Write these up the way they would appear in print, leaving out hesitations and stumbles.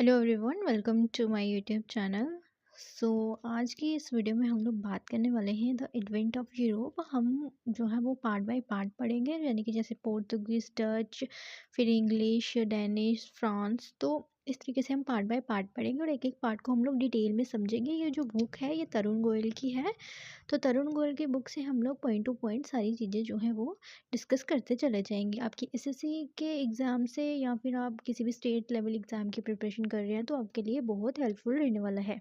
Hello everyone, welcome to my YouTube channel. So आज की इस वीडियो में हम लोग बात करने वाले हैं द एडवेंट ऑफ यूरोप। हम जो है वो पार्ट बाय पार्ट पढ़ेंगे, यानी कि जैसे पोर्तुगीज, डच, फिर इंग्लिश, डेनिश, फ्रांस। तो इस तरीके से हम पार्ट बाय पार्ट पढ़ेंगे और एक एक पार्ट को हम लोग डिटेल में समझेंगे। ये जो बुक है ये तरुण गोयल की है। तो तरुण गोयल की बुक से हम लोग पॉइंट टू पॉइंट सारी चीज़ें जो है वो डिस्कस करते चले जाएंगे। आपकी एसएससी के एग्ज़ाम से या फिर आप किसी भी स्टेट लेवल एग्ज़ाम की प्रिपरेशन कर रहे हैं तो आपके लिए बहुत हेल्पफुल रहने वाला है।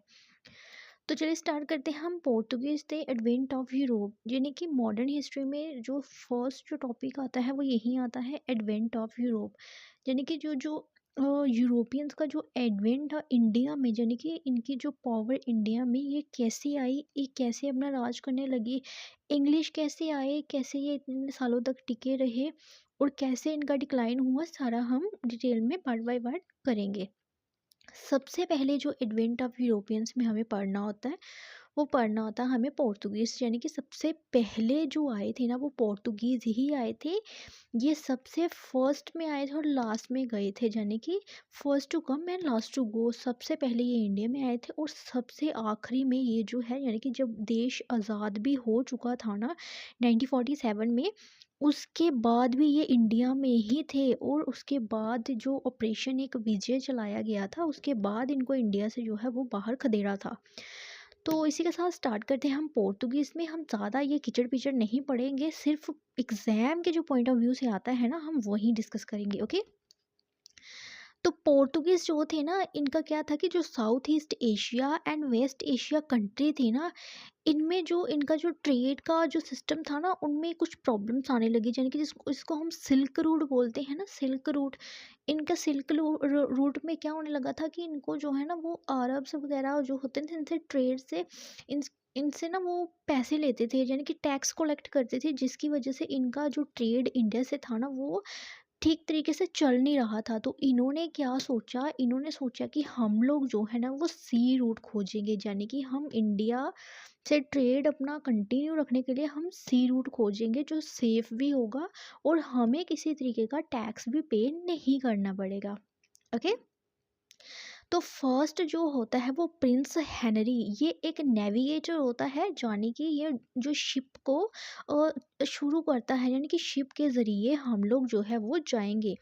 तो चलिए स्टार्ट करते हैं। हम पोर्टुगीज थे एडवेंट ऑफ यूरोप, यानी कि मॉडर्न हिस्ट्री में जो फर्स्ट जो टॉपिक आता है वो यही आता है, एडवेंट ऑफ यूरोप। यानी कि जो जो यूरोपियंस का जो एडवेंट था इंडिया में, यानी कि इनकी जो पावर इंडिया में ये कैसे आई, ये कैसे अपना राज करने लगी, इंग्लिश कैसे आए, कैसे ये इतने सालों तक टिके रहे और कैसे इनका डिक्लाइन हुआ, सारा हम डिटेल में पार्ट बाय पार्ट करेंगे। सबसे पहले जो एडवेंट ऑफ यूरोपियंस में हमें पढ़ना होता है वो पढ़ना होता है हमें पोर्तुगीज़, यानी कि सबसे पहले जो आए थे ना वो पोर्तुगीज़ ही आए थे। ये सबसे फर्स्ट में आए थे और लास्ट में गए थे, यानी कि first to come and last to go. सबसे पहले ये इंडिया में आए थे और सबसे आखिरी में ये जो है, यानी कि जब देश आज़ाद भी हो चुका था ना 1947 में, उसके बाद भी ये इंडिया में ही थे। और उसके बाद जो ऑपरेशन एक विजय चलाया गया था उसके बाद इनको इंडिया से जो है वो बाहर खदेड़ा था। तो इसी के साथ स्टार्ट करते हैं। हम पोर्तुगीज़ में हम ज़्यादा ये किचड़ पिचड़ नहीं पढ़ेंगे, सिर्फ एग्ज़ाम के जो पॉइंट ऑफ व्यू से आता है ना हम वही डिस्कस करेंगे। ओके। तो पोर्तुगीज़ जो थे ना, इनका क्या था कि जो south east Asia and west Asia country थी ना, इनमें जो इनका जो ट्रेड का जो सिस्टम था ना उनमें कुछ प्रॉब्लम्स आने लगी, यानी कि जिसको इसको हम सिल्क रूट बोलते हैं ना, सिल्क रूट। इनका सिल्क रूट में क्या होने लगा था कि इनको जो है ना वो अरब्स वगैरह जो होते थे इनसे ट्रेड से, इन इनसे ना वो पैसे लेते थे, यानी कि टैक्स कलेक्ट करते थे, जिसकी वजह से इनका जो ट्रेड इंडिया से था ना वो ठीक तरीके से चल नहीं रहा था। तो इन्होंने क्या सोचा, इन्होंने सोचा कि हम लोग जो है ना वो सी रूट खोजेंगे, यानी कि हम इंडिया से ट्रेड अपना कंटिन्यू रखने के लिए हम सी रूट खोजेंगे जो सेफ भी होगा और हमें किसी तरीके का टैक्स भी पे नहीं करना पड़ेगा। ओके। तो फर्स्ट जो होता है वो प्रिंस हेनरी, ये एक नेविगेटर होता है, जाने कि ये जो शिप को शुरू करता है, यानी कि शिप के ज़रिए हम लोग जो है वो जाएंगे।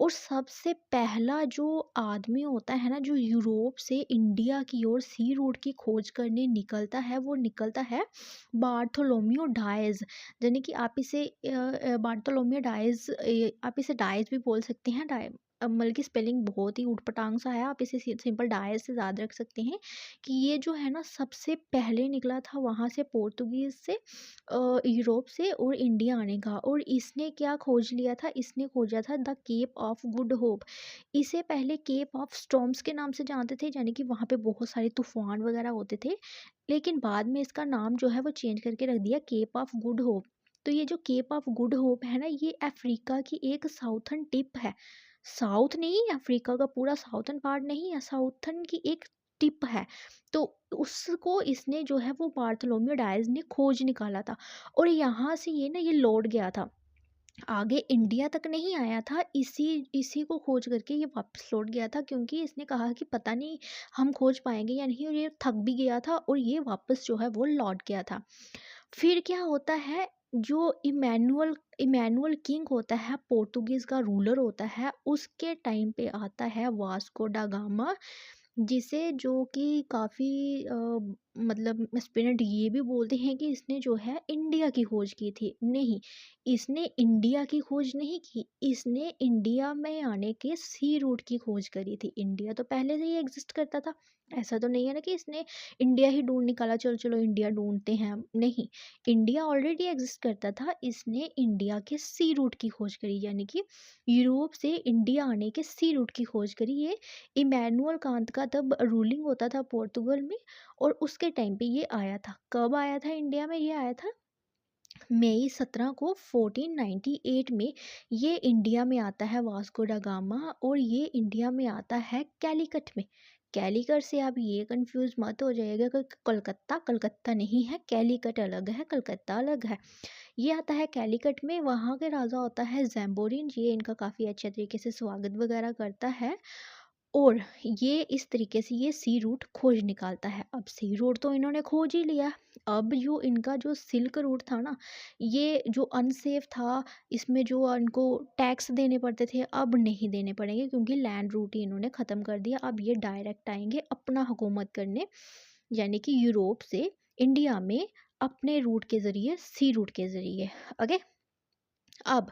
और सबसे पहला जो आदमी होता है ना जो यूरोप से इंडिया की ओर सी रूट की खोज करने निकलता है वो निकलता है बार्थोलोमियो डायज। यानी कि आप इसे बार्थोलोमियो डायज, आप इसे डायज भी बोल सकते हैं। बल्कि स्पेलिंग बहुत ही ऊटपटांग सा है, आप इसे सिंपल डायज से याद रख सकते हैं। कि ये जो है ना सबसे पहले निकला था वहाँ से, पोर्तुगीज़ से, यूरोप से और इंडिया आने का। और इसने क्या खोज लिया था, इसने खोजा था the Cape of Good Hope. इसे पहले केप ऑफ स्टॉर्म्स के नाम से जानते थे, यानी कि वहाँ पे बहुत सारे तूफान वगैरह होते थे। लेकिन बाद में इसका नाम जो है वो चेंज करके रख दिया केप ऑफ गुड होप। तो ये जो केप ऑफ गुड होप है ना ये अफ्रीका की एक साउथर्न टिप है। साउथ नहीं, अफ्रीका का पूरा साउथर्न पार्ट नहीं है, साउथर्न की एक टिप है। तो उसको इसने जो है वो बार्थोलोमेव डायज ने खोज निकाला था। और यहाँ से ये ना ये लौट गया था, आगे इंडिया तक नहीं आया था। इसी इसी को खोज करके ये वापस लौट गया था, क्योंकि इसने कहा कि पता नहीं हम खोज पाएंगे या नहीं, और ये थक भी गया था और ये वापस जो है वो लौट गया था। फिर क्या होता है, जो इमैनुअल इमैनुअल किंग होता है, पोर्तुगीज़ का रूलर होता है, उसके टाइम पे आता है वास्को डा गामा, जिसे जो कि काफ़ी मतलब एस्पिरेंट ये भी बोलते हैं कि इसने जो है इंडिया की खोज की थी। नहीं, इसने इंडिया की खोज नहीं की, इसने इंडिया में आने के सी रूट की खोज करी थी। इंडिया तो पहले से ही एग्जिस्ट करता था, ऐसा तो नहीं है ना कि इसने इंडिया ही ढूंढ निकाला, चलो चलो इंडिया ढूंढते हैं हम। नहीं, इंडिया ऑलरेडी एग्जिस्ट करता था, इसने इंडिया के सी रूट की खोज करी, यानी कि यूरोप से इंडिया आने के सी रूट की खोज करी। ये इमैनुअल कांत का तब रूलिंग होता था पोर्तुगल में, और उसके टाइम पे ये आया था। कब आया था इंडिया में, ये आया था मई 17 को 1498 में। ये इंडिया में आता है वास्को डा गामा, और ये इंडिया में आता है कैलीकट में। कैलीकट से आप ये कंफ्यूज मत हो जाइएगा कि कलकत्ता कलकत्ता नहीं है, कैलीकट अलग है, कलकत्ता अलग है। ये आता है कैलीकट में। वहाँ के राजा होता है जैम्बोरिन, ये इनका काफ़ी अच्छे तरीके से स्वागत वगैरह करता है। और ये इस तरीके से ये सी रूट खोज निकालता है। अब सी रूट तो इन्होंने खोज ही लिया, अब जो इनका जो सिल्क रूट था ना, ये जो अनसेफ था, इसमें जो इनको टैक्स देने पड़ते थे, अब नहीं देने पड़ेंगे क्योंकि लैंड रूट ही इन्होंने ख़त्म कर दिया। अब ये डायरेक्ट आएंगे अपना हुकूमत करने, यानी कि यूरोप से इंडिया में अपने रूट के ज़रिए, सी रूट के ज़रिए। ओके। अब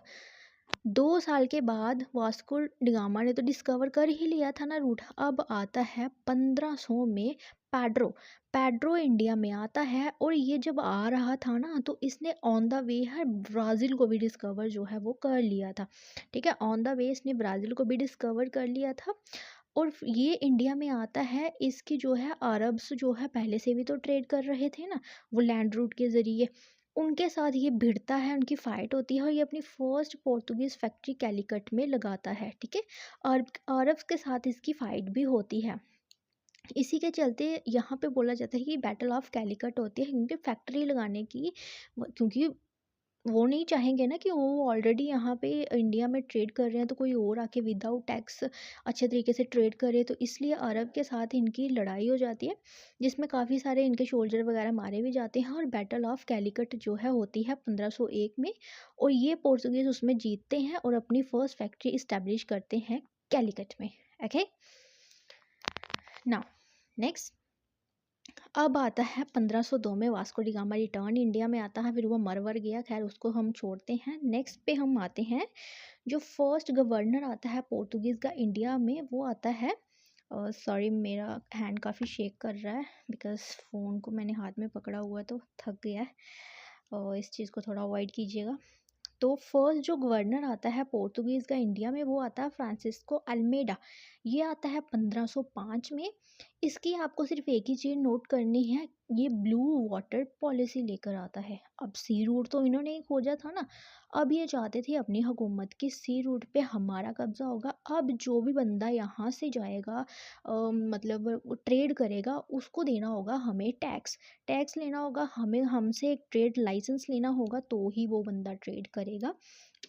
2 साल के बाद वास्को डिगामा ने तो डिस्कवर कर ही लिया था ना रूट। अब आता है 1500 में पैड्रो। पैड्रो इंडिया में आता है, और ये जब आ रहा था ना तो इसने ऑन द वे है ब्राज़ील को भी डिस्कवर जो है वो कर लिया था। ठीक है, ऑन द वे इसने ब्राज़ील को भी डिस्कवर कर लिया था। और ये इंडिया में आता है, इसकी जो है अरब्स जो है पहले से भी तो ट्रेड कर रहे थे ना, वो लैंड रूट के ज़रिए। उनके साथ ये भिड़ता है, उनकी फ़ाइट होती है, और ये अपनी फर्स्ट पोर्तुगीज़ फैक्ट्री कैलिकट में लगाता है। ठीक है, और अरब्स के साथ इसकी फ़ाइट भी होती है। इसी के चलते यहाँ पे बोला जाता है कि बैटल ऑफ कैलिकट होती है, क्योंकि फैक्ट्री लगाने की क्योंकि वो नहीं चाहेंगे ना कि वो ऑलरेडी यहाँ पे इंडिया में ट्रेड कर रहे हैं तो कोई और आके विदाउट टैक्स अच्छे तरीके से ट्रेड करे, तो इसलिए अरब के साथ इनकी लड़ाई हो जाती है, जिसमें काफ़ी सारे इनके सोल्जर वगैरह मारे भी जाते हैं। और बैटल ऑफ कैलिकट जो है होती है 1501 में, और ये पोर्तुगीज़ उसमें जीतते हैं और अपनी फर्स्ट फैक्ट्री इस्टेब्लिश करते हैं कैलिकट में। Okay, now next. अब आता है 1502 में Vasco D gamma return India में आता है, फिर वो मरवर गया, खैर उसको हम छोड़ते हैं। नेक्स्ट पे हम आते हैं, जो फर्स्ट गवर्नर आता है पोर्तुगीज़ का इंडिया में, वो आता है, सॉरी मेरा हैंड काफ़ी शेक कर रहा है बिकॉज फ़ोन को मैंने हाथ में पकड़ा हुआ है तो थक गया है, और इस चीज़ को थोड़ा अवॉइड कीजिएगा। तो फर्स्ट जो गवर्नर आता है पोर्तुगीज़ का इंडिया में, वो आता है फ्रांसिस्को अल्मेडा। ये आता है 1505 में। इसकी आपको सिर्फ एक ही चीज़ नोट करनी है, ये ब्लू वाटर पॉलिसी लेकर आता है। अब सी रूट तो इन्होंने ही खोजा था ना, अब ये चाहते थे अपनी हुकूमत की सी रूट पे हमारा कब्जा होगा। अब जो भी बंदा यहाँ से जाएगा, मतलब ट्रेड करेगा, उसको देना होगा हमें टैक्स, टैक्स लेना होगा हमें, हमसे एक ट्रेड लाइसेंस लेना होगा, तो ही वो बंदा ट्रेड करेगा।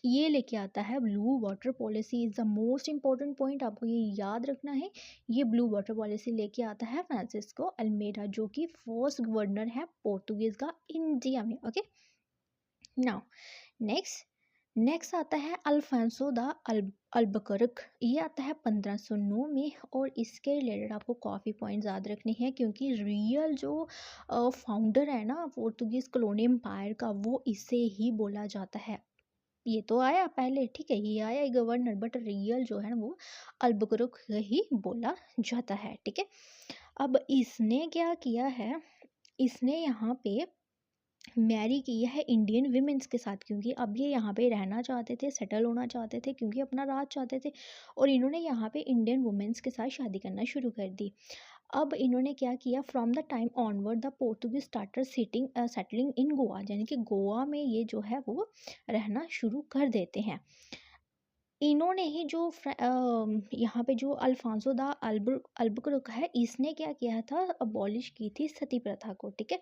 ये लेके आता है blue water policy. Is the most important point, आपको ये याद रखना है। ये ब्लू वाटर पॉलिसी लेके आता है फ्रांसिस्को अल्मेडा, जो कि फर्स्ट गवर्नर है पोर्तुगीज़ का इंडिया में। Okay, now next. नेक्स्ट आता है अल्फांसो द अल्बुकर्क। ये आता है 1509 में, और इसके रिलेटेड आपको काफ़ी पॉइंट्स याद रखने हैं, क्योंकि रियल जो फाउंडर है ना पोर्तुगीज़ कॉलोनी एम्पायर का, वो इसे ही बोला जाता है। ये तो आया पहले, ठीक है, ये आया गवर्नर, बट रियल जो है ना वो अल्बुकर्क ही बोला जाता है। ठीक है, अब इसने क्या किया है, इसने यहाँ पे मैरी की है इंडियन विमेंस के साथ, क्योंकि अब ये यहाँ पे रहना चाहते थे, सेटल होना चाहते थे, क्योंकि अपना राज चाहते थे, और इन्होंने यहाँ पे इंडियन वुमेंस के साथ शादी करना शुरू कर दी। अब इन्होंने क्या किया, from the time onward the Portuguese starter settling in Goa, यानी कि गोवा में ये जो है वो रहना शुरू कर देते हैं। इन्होंने ही जो यहाँ पे जो अल्फांसो द अल्बुकर्क है, इसने क्या किया था, अबॉलिश की थी सती प्रथा को। ठीक है,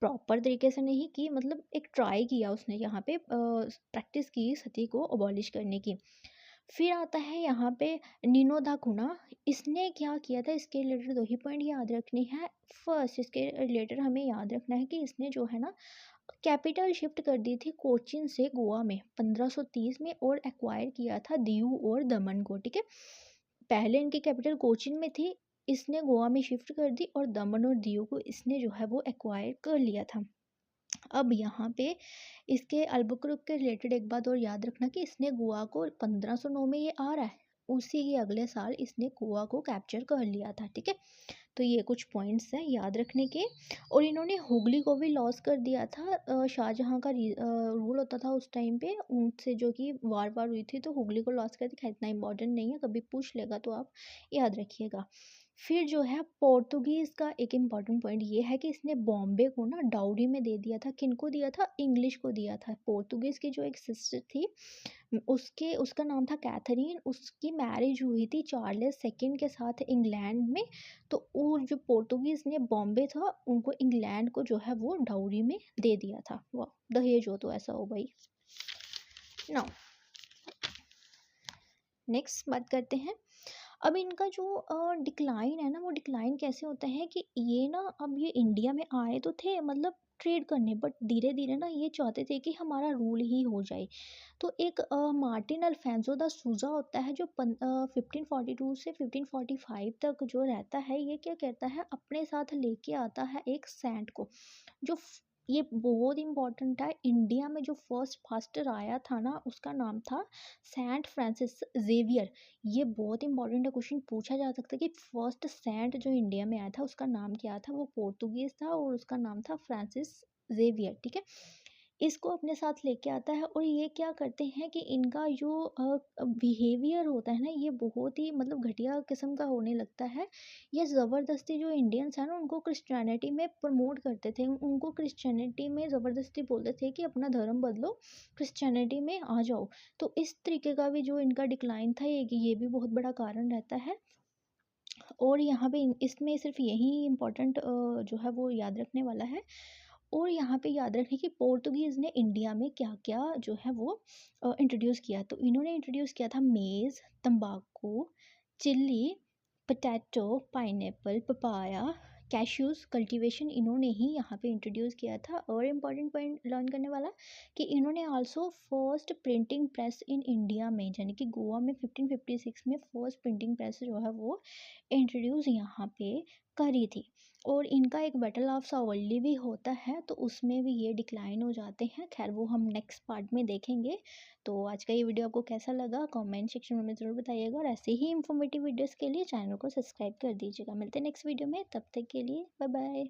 प्रॉपर तरीके से नहीं की, मतलब एक ट्राई किया उसने, यहाँ पे प्रैक्टिस की सती को अबॉलिश करने की। फिर आता है यहाँ पे नीनो दा कुना। इसने क्या किया था, इसके रिलेटेड दो ही पॉइंट याद रखनी है। फर्स्ट, इसके रिलेटेड हमें याद रखना है कि इसने जो है ना कैपिटल शिफ्ट कर दी थी कोचीन से गोवा में 1530 में, और एक्वायर किया था दीव और दमन को। ठीक है, पहले इनकी कैपिटल कोचीन में थी, इसने गोवा में शिफ्ट कर दी, और दमन और दीव को इसने जो है वो एक्वायर कर लिया था। अब यहाँ पे इसके अल्बुकर्क के रिलेटेड एक बात और याद रखना कि इसने गोवा को 1509 में ये आ रहा है, उसी के अगले साल इसने गोवा को कैप्चर कर लिया था। ठीक है, तो ये कुछ पॉइंट्स हैं याद रखने के। और इन्होंने हुगली को भी लॉस कर दिया था, शाहजहाँ का रूल होता था उस टाइम पे, उनसे जो कि वार हुई थी, तो हुगली को लॉस कर दिया। इतना इंपॉर्टेंट नहीं है, कभी पूछ लेगा तो आप याद रखिएगा। फिर जो है पोर्तुगीज़ का एक इम्पॉर्टेंट पॉइंट ये है कि इसने बॉम्बे को ना डाउरी में दे दिया था। किनको दिया था, इंग्लिश को दिया था। पोर्तुगीज़ की जो एक सिस्टर थी, उसका नाम था कैथरीन, उसकी मैरिज हुई थी चार्ल्स सेकंड के साथ इंग्लैंड में। तो वो जो पोर्तुगीज़ ने बॉम्बे था, उनको इंग्लैंड को जो है वो डाउरी में दे दिया था। वाह, दहेज हो तो ऐसा हो भाई। नाउ नेक्स्ट बात करते हैं, अब इनका जो डिक्लाइन है ना, वो डिक्लाइन कैसे होता है कि ये ना, अब ये इंडिया में आए तो थे मतलब ट्रेड करने, बट धीरे धीरे ना ये चाहते थे कि हमारा रूल ही हो जाए। तो एक मार्टिन अल्फांसो दा सूजा होता है जो 1542 से 1545 तक जो रहता है, ये क्या करता है, अपने साथ लेके आता है एक सैंट को, जो ये बहुत इंपॉर्टेंट है। इंडिया में जो फर्स्ट फास्टर आया था ना, उसका नाम था सेंट फ्रांसिस जेवियर। ये बहुत इंपॉर्टेंट है, क्वेश्चन पूछा जा सकता है कि फर्स्ट सेंट जो इंडिया में आया था उसका नाम क्या था। वो पोर्तुगीज था और उसका नाम था फ्रांसिस जेवियर, ठीक है। इसको अपने साथ लेके आता है और ये क्या करते हैं कि इनका जो बिहेवियर होता है ना, ये बहुत ही मतलब घटिया किस्म का होने लगता है। ये ज़बरदस्ती जो इंडियंस हैं ना, उनको क्रिश्चियनिटी में प्रमोट करते थे, उनको क्रिश्चियनिटी में ज़बरदस्ती बोलते थे कि अपना धर्म बदलो, क्रिश्चियनिटी में आ जाओ। तो इस तरीके का भी जो इनका डिक्लाइन था, ये भी बहुत बड़ा कारण रहता है। और यहाँ पे इसमें सिर्फ यही इम्पोर्टेंट जो है वो याद रखने वाला है। और यहाँ पे याद रखें कि पोर्तुगीज़ ने इंडिया में क्या क्या जो है वो इंट्रोड्यूस किया। तो इन्होंने इंट्रोड्यूस किया था मेज़, तंबाकू, chilli, potato, pineapple, papaya, cashews cultivation इन्होंने ही यहाँ पे इंट्रोड्यूस किया था। और इम्पॉर्टेंट पॉइंट लर्न करने वाला कि इन्होंने also first printing press in India में, यानी कि गोवा में 1556 में फर्स्ट प्रिंटिंग प्रेस जो है वो इंट्रोड्यूस यहाँ पे करी थी। और इनका एक बैटल ऑफ सावल्ली भी होता है, तो उसमें भी ये डिक्लाइन हो जाते हैं। खैर वो हम नेक्स्ट पार्ट में देखेंगे। तो आज का ये वीडियो आपको कैसा लगा कमेंट सेक्शन में ज़रूर बताइएगा, और ऐसे ही इंफॉर्मेटिव वीडियोस के लिए चैनल को सब्सक्राइब कर दीजिएगा। मिलते हैं नेक्स्ट वीडियो में, तब तक के लिए बाय बाय।